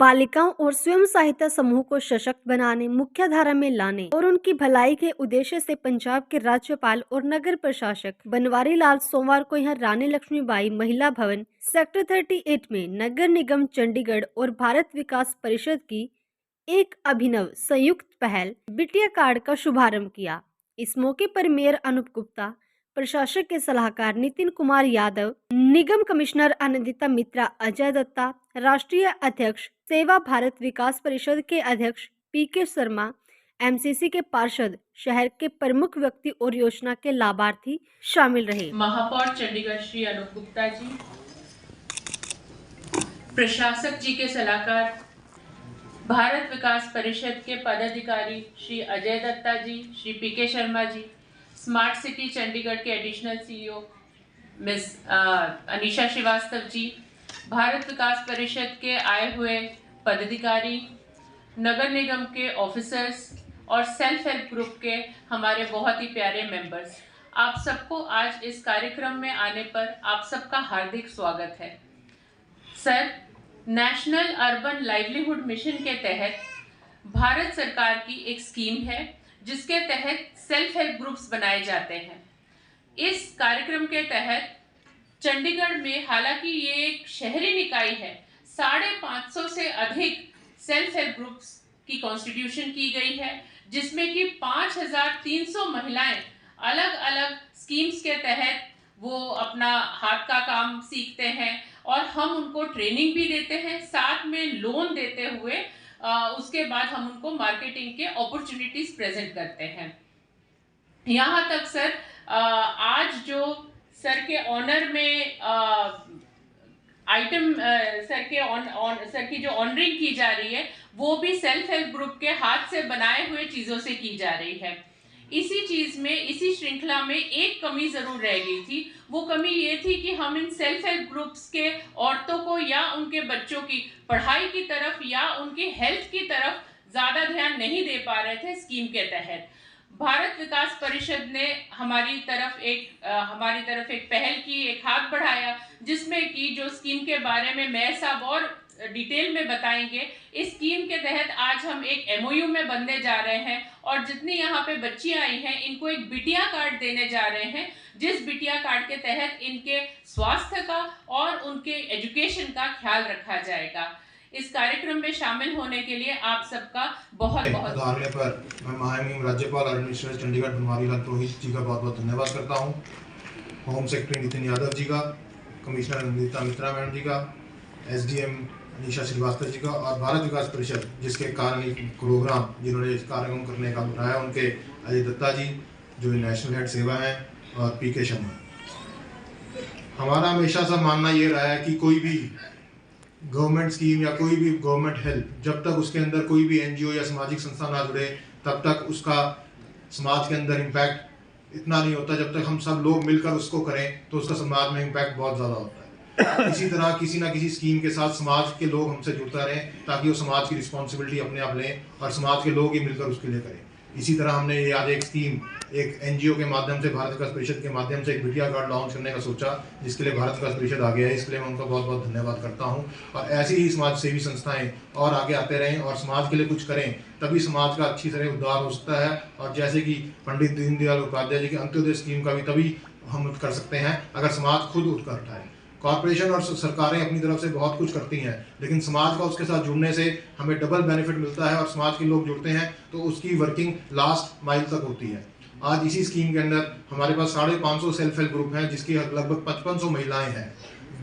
बालिकाओं और स्वयं सहायता समूह को सशक्त बनाने, मुख्यधारा में लाने और उनकी भलाई के उद्देश्य से पंजाब के राज्यपाल और नगर प्रशासक बनवारी लाल सोमवार को यहां रानी लक्ष्मीबाई महिला भवन सेक्टर 38 में नगर निगम चंडीगढ़ और भारत विकास परिषद की एक अभिनव संयुक्त पहल बिटिया कार्ड का शुभारंभ किया। इस मौके पर मेयर अनूप गुप्ता, प्रशासक के सलाहकार नितिन कुमार यादव, निगम कमिश्नर आनंदिता मित्रा, अजय दत्ता, राष्ट्रीय अध्यक्ष सेवा भारत विकास परिषद के अध्यक्ष पीके शर्मा, एमसीसी के पार्षद, शहर के प्रमुख व्यक्ति और योजना के लाभार्थी शामिल रहे। महापौर चंडीगढ़ श्री अनूप गुप्ता जी, प्रशासक जी के सलाहकार, भारत विकास परिषद के पदाधिकारी श्री अजय दत्ता जी, श्री पीके शर्मा जी, स्मार्ट सिटी चंडीगढ़ के additional CEO miss Anisha Srivastava ji, Bharat Vikas Parishad के आए हुए पदाधिकारी, नगर निगम के ऑफिसर्स और सेल्फ हेल्प ग्रुप के हमारे बहुत ही प्यारे मेंबर्स, आप सबको आज इस कार्यक्रम में आने पर आप सबका हार्दिक स्वागत है। Sir, national urban livelihood mission के तहत भारत सरकार की एक स्कीम है जिसके तहत सेल्फ हेल्प ग्रुप्स बनाए जाते हैं। इस कार्यक्रम के तहत चंडीगढ़ में, हालांकि ये एक शहरी निकाय है, 550 से अधिक सेल्फ हेल्प ग्रुप्स की कॉन्स्टिट्यूशन की गई है, जिसमें कि 5300 महिलाएं अलग अलग स्कीम्स के तहत वो अपना हाथ का काम सीखते हैं और हम उनको ट्रेनिंग भी देते हैं, साथ में लोन देते हुए उसके बाद हम उनको मार्केटिंग के अपॉर्चुनिटीज प्रेजेंट करते हैं। यहाँ तक सर, आज जो सर के ऑनर में आइटम सर की जो ऑनरिंग की जा रही है वो भी सेल्फ हेल्प ग्रुप के हाथ से बनाए हुए चीज़ों से की जा रही है। इसी चीज़ में, इसी श्रृंखला में एक कमी ज़रूर रह गई थी। वो कमी ये थी कि हम इन सेल्फ हेल्प ग्रुप्स के औरतों को या उनके बच्चों की पढ़ाई की तरफ या उनकी हेल्थ की तरफ ज़्यादा ध्यान नहीं दे पा रहे थे स्कीम के तहत। भारत विकास परिषद ने हमारी तरफ एक पहल की, एक हाथ बढ़ाया, जिसमें कि जो स्कीम के बारे में मेयर साहब और डिटेल में बताएंगे। इस स्कीम के तहत आज हम एक एमओयू में बनने जा रहे हैं और जितनी यहाँ पे बच्चियाँ आई हैं इनको एक बिटिया कार्ड देने जा रहे हैं, जिस बिटिया कार्ड के तहत इनके स्वास्थ्य का और उनके एजुकेशन का ख्याल रखा जाएगा। इस कार्यक्रम में शामिल होने के लिए आप सबका बहुत बहुत उदाहरण पर मैं महामहिम राज्यपाल और एडमिनिस्ट्रेटर चंडीगढ़ बनवारी लाल पुरोहित जी का बहुत बहुत धन्यवाद करता हूँ, होम सेक्रेटरी नितिन यादव जी का, कमिश्नर आनंदिता मित्रा मैडम जी का, एसडीएम अनीशा श्रीवास्तव जी का और भारत विकास परिषद जिसके कारण प्रोग्राम जिन्होंने इस कार्यक्रम करने का उठाया उनके अजय दत्ता जी जो नेशनल हेड सेवा हैं और पीके शर्मा। हमारा हमेशा सा मानना ये रहा है कि कोई भी गवर्नमेंट स्कीम या कोई भी गवर्नमेंट हेल्प, जब तक उसके अंदर कोई भी एनजीओ या सामाजिक संस्था ना जुड़े तब तक उसका समाज के अंदर इम्पैक्ट इतना नहीं होता। जब तक हम सब लोग मिलकर उसको करें तो उसका समाज में इम्पैक्ट बहुत ज़्यादा होता है। इसी तरह किसी ना किसी स्कीम के साथ समाज के लोग हमसे जुड़ता रहें ताकि वो समाज की रिस्पॉन्सिबिलिटी अपने आप लें और समाज के लोग ही मिलकर उसके लिए करें। इसी तरह हमने ये आज एक स्कीम, एक एनजीओ के माध्यम से, भारत विकास परिषद के माध्यम से एक बिटिया कार्ड लॉन्च करने का सोचा, जिसके लिए भारत विकास परिषद आ गया है। इसके लिए मैं उनका बहुत बहुत धन्यवाद करता हूँ और ऐसी ही समाज सेवी संस्थाएं और आगे आते रहें और समाज के लिए कुछ करें, तभी समाज का अच्छी तरह उद्धार हो सकता है। और जैसे कि पंडित दीनदयाल उपाध्याय जी की अंत्योदय स्कीम का भी तभी हम कर सकते हैं अगर समाज खुद उठकर उठाए। कॉर्पोरेशन और सरकारें अपनी तरफ से बहुत कुछ करती हैं, लेकिन समाज का उसके साथ जुड़ने से हमें डबल बेनिफिट मिलता है और समाज के लोग जुड़ते हैं तो उसकी वर्किंग लास्ट माइल तक होती है। आज इसी स्कीम के अंदर हमारे पास 550 सेल्फ हेल्प ग्रुप हैं जिसकी लगभग 5500 महिलाएं हैं।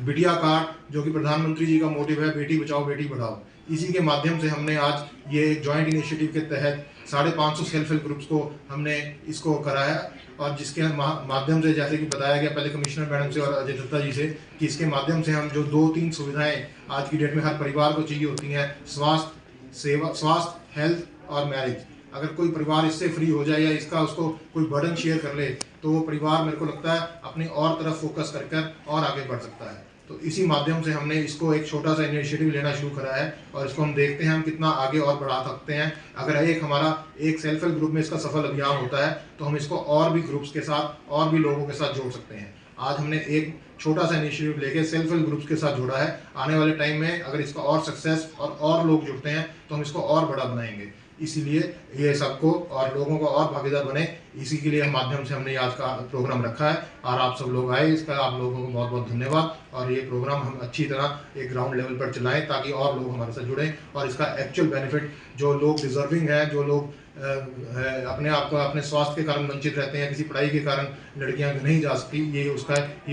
बिटिया कार्ड जो कि प्रधानमंत्री जी का मोटिव है, बेटी बचाओ बेटी पढ़ाओ, इसी के माध्यम से हमने आज ये जॉइंट इनिशिएटिव के तहत 550 सेल्फ हेल्प ग्रुप्स को हमने इसको कराया और जिसके माध्यम से, जैसे कि बताया गया पहले कमिश्नर मैडम से और अजय दत्ता जी से, कि इसके माध्यम से हम जो 2-3 सुविधाएं आज की डेट में हर परिवार को चाहिए होती हैं, स्वास्थ्य, हेल्थ और मैरिज, अगर कोई परिवार इससे फ्री हो जाए या इसका उसको कोई बर्डन शेयर कर ले तो वो परिवार, मेरे को लगता है, अपनी और तरफ फोकस कर और आगे बढ़ सकता है। तो इसी माध्यम से हमने इसको एक छोटा सा इनिशिएटिव लेना शुरू करा है और इसको हम देखते हैं हम कितना आगे और बढ़ा सकते हैं। अगर हमारा एक सेल्फ हेल्प ग्रुप में इसका सफल अभियान होता है तो हम इसको और भी ग्रुप्स के साथ और भी लोगों के साथ जोड़ सकते हैं। आज हमने एक छोटा सा इनिशिएटिव लेके सेल्फ हेल्प ग्रुप्स के साथ जुड़ा है। आने वाले टाइम में अगर इसका और सक्सेस और लोग जुड़ते हैं तो हम इसको और बड़ा बनाएंगे। इसीलिए ये सबको और लोगों को और भागीदार बने, इसी के लिए माध्यम से हमने आज का प्रोग्राम रखा है और आप सब लोग आए। इसका आप लोगों को बहुत बहुत धन्यवाद। और ये प्रोग्राम हम अच्छी तरह एक ग्राउंड लेवल पर चलाएं ताकि और लोग हमारे साथ जुड़ें और इसका एक्चुअल बेनिफिट जो लोग डिजर्विंग है, जो लोग अपने आप को अपने स्वास्थ्य के कारण वंचित रहते हैं, किसी पढ़ाई के कारण लड़कियां नहीं जा सकती, ये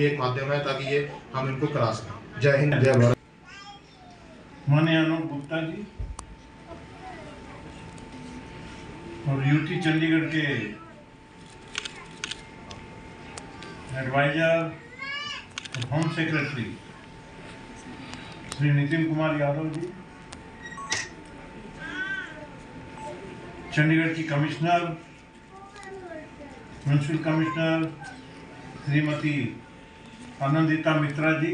एक माध्यम है ताकि ये हम इनको करा सकें। जय हिंद, जय भारत। माननीय अनूप गुप्ता जी और यूटी चंडीगढ़ के एडवाइजर और होम सेक्रेटरी श्री नितिन कुमार यादव जी, चंडीगढ़ की commissioner municipal commissioner Shrimati Anandita Mitra ji,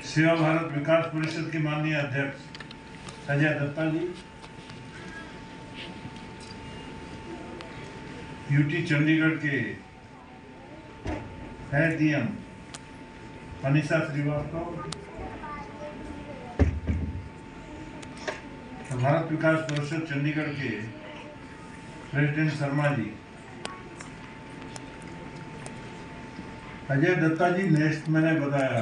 सेवा भारत विकास परिषद के माननीय अध्यक्ष अजय दत्ता जी, यूटी चंडीगढ़ के एसडीएम अनिशा श्रीवास्तव, भारत विकास परिषद चंडीगढ़ के प्रेसिडेंट शर्मा जी, अजय दत्ता जी मैंने बताया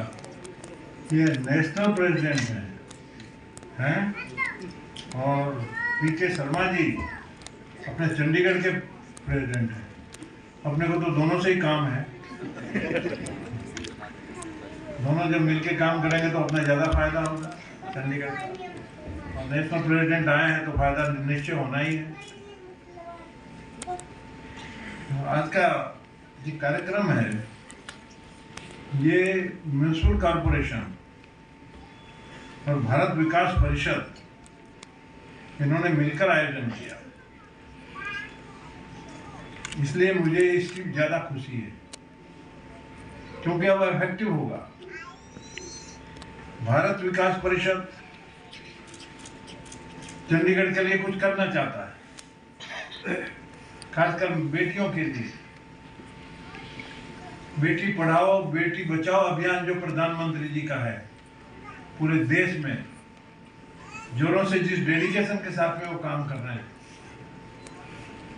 ये नेशनल प्रेसिडेंट हैं और पीके शर्मा जी अपने चंडीगढ़ के प्रेसिडेंट हैं। अपने को तो दोनों से ही काम है, दोनों जब मिलके काम करेंगे तो अपना ज़्यादा फायदा होगा चंडीगढ़ का। और नेशनल प्रेसिडेंट आए हैं तो फायदा निश्चय होना ही है। आज का जो कार्यक्रम है ये म्युनिसिपल कॉरपोरेशन और भारत विकास परिषद इन्होंने मिलकर आयोजन किया, इसलिए मुझे इसकी ज्यादा खुशी है क्योंकि अब इफेक्टिव होगा। भारत विकास परिषद चंडीगढ़ के लिए कुछ करना चाहता है, खासकर बेटियों के लिए। बेटी पढ़ाओ बेटी बचाओ अभियान जो प्रधानमंत्री जी का है, पूरे देश में जोरों से जिस डेडिकेशन के साथ में वो काम कर रहे हैं,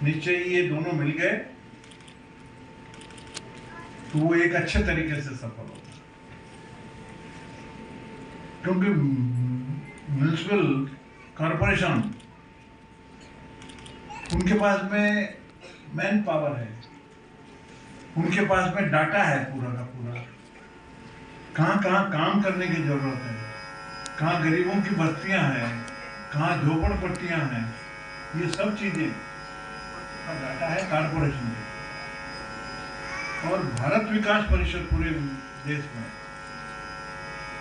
निश्चय ही ये दोनों मिल गए तो वो एक अच्छे तरीके से सफल होगा। क्योंकि म्युनिसिपल कॉरपोरेशन उनके पास में मैन पावर है, उनके पास में डाटा है पूरा का पूरा, कहाँ कहाँ काम करने की जरूरत है, कहाँ गरीबों की बस्तियां हैं, कहाँ झोपड़पट्टियां हैं, ये सब चीजें का डाटा है कॉरपोरेशन के। और भारत विकास परिषद पूरे देश में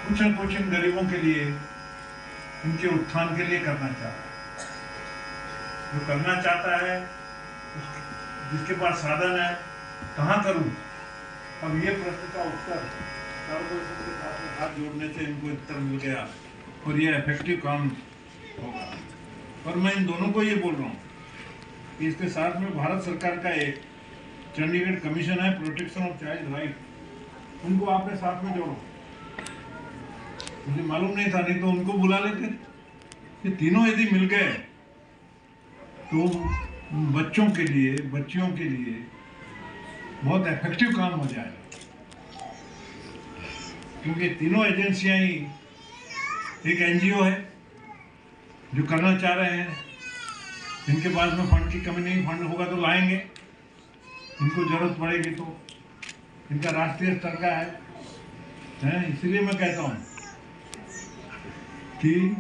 कुछ न कुछ इन गरीबों के लिए, इनके उत्थान के लिए करना चाहता है। जो करना चाहता है जिसके पास साधन है, कहाँ करूं? अब ये प्रश्न का उत्तर कॉरपोरेशन के साथ में हाथ जोड़ने से इनको उत्तर मिल गया और ये इफेक्टिव काम होगा। और मैं इन दोनों को ये बोल रहा हूँ कि इसके साथ में भारत सरकार का एक चंडीगढ़ कमीशन है प्रोटेक्शन ऑफ चाइल्ड राइट, उनको आपने साथ में जोड़ो। मुझे मालूम नहीं था, नहीं तो उनको बुला लेते। ये तीनों यदि मिल गए तो बच्चों के लिए, बच्चियों के लिए बहुत इफेक्टिव काम हो जाएगा। क्योंकि तीनों एजेंसियां ही, एक एनजीओ है जो करना चाह रहे हैं, इनके पास में फंड की कमी नहीं, फंड होगा तो लाएंगे, इनको जरूरत पड़ेगी तो। इनका राष्ट्रीय स्तर का है, इसलिए मैं कहता हूँ कि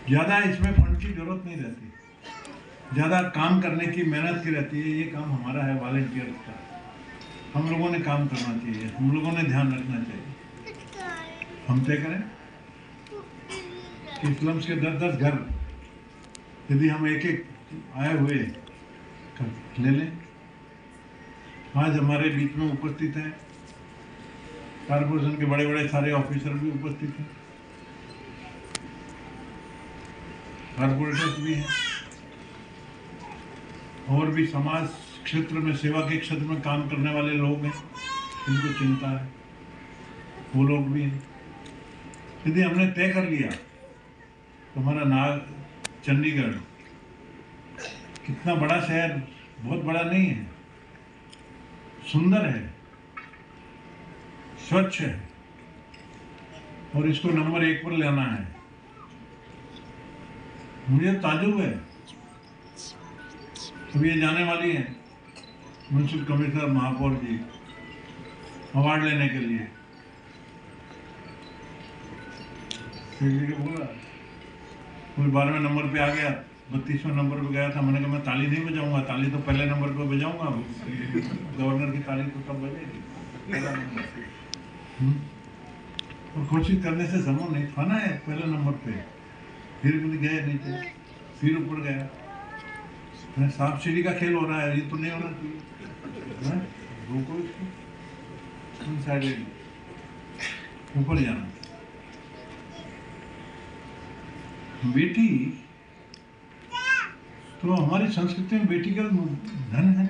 ज़्यादा इसमें फंड की जरूरत नहीं रहती, ज़्यादा काम करने की मेहनत की रहती है। ये काम हमारा है वॉलंटियर का, हम लोगों ने काम करना चाहिए, हम लोगों ने ध्यान रखना चाहिए। हम तय करें कि स्लम्स के 10-10 घर यदि हम एक एक आए हुए ले लें। आज हमारे बीच में उपस्थित हैं कॉर्पोरेशन के बड़े बड़े सारे ऑफिसर भी उपस्थित हैं, कॉर्पोरेटर्स भी हैं। और भी समाज क्षेत्र में, सेवा के क्षेत्र में काम करने वाले लोग हैं, इनको चिंता है, वो लोग भी हैं। यदि हमने तय कर लिया तो हमारा चंडीगढ़ कितना बड़ा शहर, बहुत बड़ा नहीं है, सुंदर है, स्वच्छ है, और इसको नंबर 1 पर लाना है। मुझे ताजुब है, अब ये जाने वाली है म्युनिसिपल कमिश्नर महापौर जी अवार्ड लेने के लिए। बोला कोई 12वें नंबर पे आ गया, 32वें नंबर पे गया था, मैंने कहा मैं ताली नहीं बजाऊंगा, ताली तो पहले नंबर पे बजाऊंगा, गवर्नर की ताली तो तब बजेगी। और कोशिश करने से संभव नहीं, खाना है पहले नंबर पे, फिर भी गए नीचे, फिर ऊपर गया। सांप सीढ़ी का खेल हो रहा है, ये तो नहीं होना चाहिए। रोको इसको, साइड ऊपर जाना। बेटी तो हमारी संस्कृति में बेटी का धन है।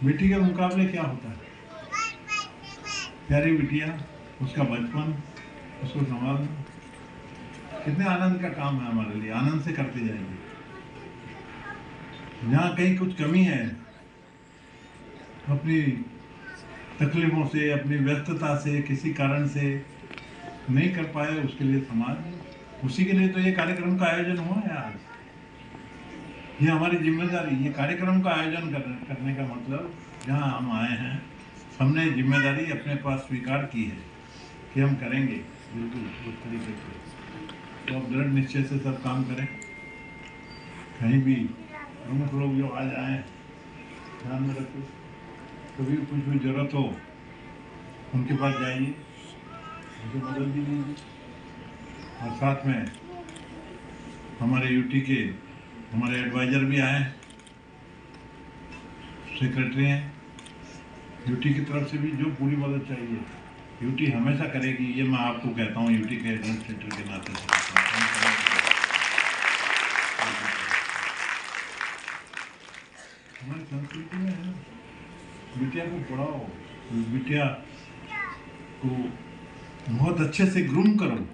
बेटी के मुकाबले क्या होता है? प्यारी बिटिया, उसका बचपन, उसको संभालना कितने आनंद का काम है हमारे लिए। आनंद से करते जाएंगे। जहाँ कहीं कुछ कमी है, अपनी तकलीफों से, अपनी व्यस्तता से, किसी कारण से नहीं कर पाए, उसके लिए समाज, उसी के लिए तो ये कार्यक्रम का आयोजन हुआ है आज। ये हमारी जिम्मेदारी, ये कार्यक्रम का आयोजन करने का मतलब, जहाँ हम आए हैं, हमने जिम्मेदारी अपने पास स्वीकार की है कि हम करेंगे बिल्कुल उस तरीके से। तो अब दृढ़ निश्चय से सब काम करें। कहीं भी प्रमुख लोग जो आज आए, ध्यान में रखो, कभी कुछ भी जरूरत हो उनके पास जाइए, उनसे मदद भी लीजिए। और साथ में हमारे यूटी के हमारे एडवाइजर भी आए, सेक्रेटरी हैं, यूटी की तरफ से भी जो पूरी मदद चाहिए यूटी हमेशा करेगी। ये मैं आपको कहता हूँ यूटी के एडमिनिस्ट्रेटर के नाते से। हमारी संस्कृति में है, बिटिया को पढ़ाओ, बिटिया को बहुत अच्छे से ग्रूम करो।